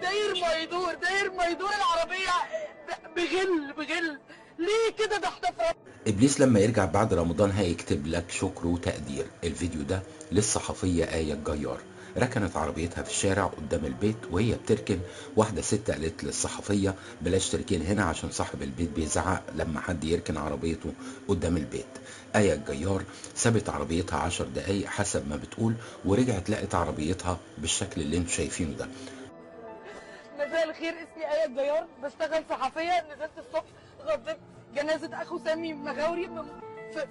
داير ما يدور العربيه بغل ليه كده؟ ده احنا في ابليس لما يرجع بعد رمضان هيكتب لك شكر وتقدير. الفيديو ده للصحفيه آية الجيار، ركنت عربيتها في الشارع قدام البيت وهي بتركن. واحده ست قالت للصحفيه بلاش تركن هنا عشان صاحب البيت بيزعق لما حد يركن عربيته قدام البيت. آية الجيار سابت عربيتها 10 دقايق حسب ما بتقول، ورجعت لقت عربيتها بالشكل اللي انتوا شايفينه ده. مساء الخير، اسمي آية الجيار، بشتغل صحفية. نزلت الصبح غطيت جنازة أخو سامي مغاوري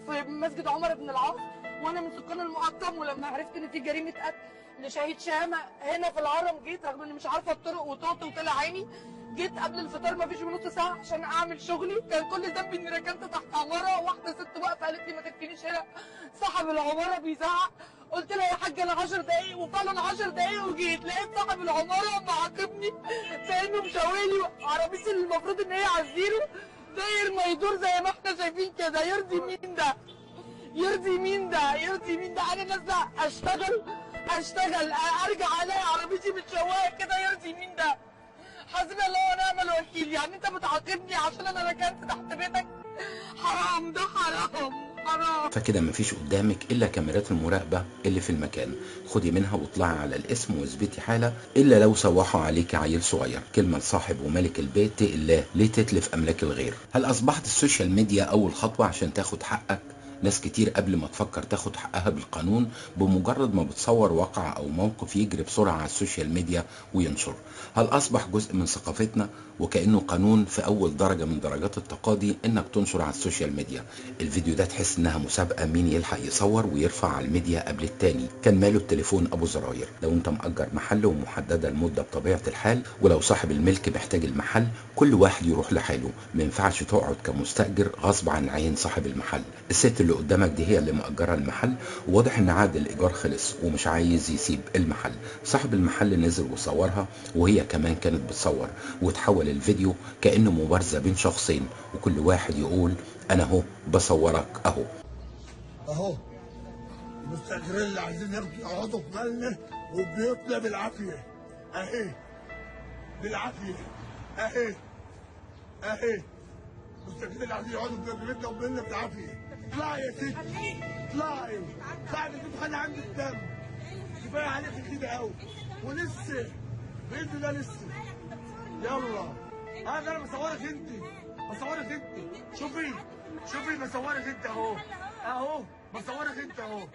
في مسجد عمر بن العاص، وأنا من سكان المقطم. ولما عرفت إن في جريمة قتل لشهيد شهامة هنا في الهرم جيت، رغم إني مش عارفة الطرق وطاط وطلع عيني. جيت قبل الفطار مفيش بنص ساعة عشان أعمل شغلي. كان كل ذنبي إني ركنت تحت عمارة. واحدة ست واقفة قالت لي ما تركنيش هنا، صاحب العمارة بيزعق. قلت لها يا حاجه انا 10 دقايق، وفعلا 10 دقايق وجيت لقيت صاحب العماره معاقبني كانه مشاويلي عربيتي اللي المفروض ان هي على الزيرو، داير ما يدور زي ما احنا شايفين كده. يرضي مين ده؟ يرضي مين ده؟ يرضي مين ده؟ انا نازله اشتغل ارجع الاقي عربيتي متشوهه كده. يرضي مين ده؟ حسبي الله ونعم الوكيل. يعني انت بتعاقبني عشان انا ركنت تحت بيتك؟ حرام، ده حرام. فكده مفيش قدامك الا كاميرات المراقبه اللي في المكان، خدي منها واطلعي على الاسم واثبتي حاله، الا لو سوحوا عليك عيل صغير. كلمه لصاحب وملك البيت اتق الله، ليه تتلف املاك الغير؟ هل اصبحت السوشيال ميديا اول خطوه عشان تاخد حقك؟ ناس كتير قبل ما تفكر تاخد حقها بالقانون بمجرد ما بتصور واقع او موقف يجري بسرعه على السوشيال ميديا وينشر. هل اصبح جزء من ثقافتنا وكانه قانون في اول درجه من درجات التقاضي انك تنشر على السوشيال ميديا؟ الفيديو ده تحس انها مسابقه مين يلحق يصور ويرفع على الميديا قبل التاني. كان ماله التليفون ابو زراير؟ لو انت مأجر محل ومحدده المده بطبيعه الحال، ولو صاحب الملك محتاج المحل، كل واحد يروح لحاله. ما ينفعش تقعد كمستاجر غصب عن عين صاحب المحل. الست اللي قدامك دي هي اللي مأجره المحل، وواضح ان عقد الايجار خلص ومش عايز يسيب المحل. صاحب المحل نزل وصورها، وهي كمان كانت بتصور، وتحول الفيديو كأنه مبارزه بين شخصين، وكل واحد يقول انا اهو بصورك اهو. اهو المستاجرين اللي عايزين يقعدوا في مالنا وبيوتنا بالعافيه اهي، بالعافيه اهي اهي. المستاجرين اللي عايزين يقعدوا في بيتنا ومالنا بالعافيه. اطلعي يا ستي، اطلعي بعد كده خلي عندك دم، كفايه عليك كده قوي ولسه باذن الله لسه. يلا هذا انا بصورك انت، بصورك انت. شوفي بصورك انت اهو، اهو بصورك انت اهو.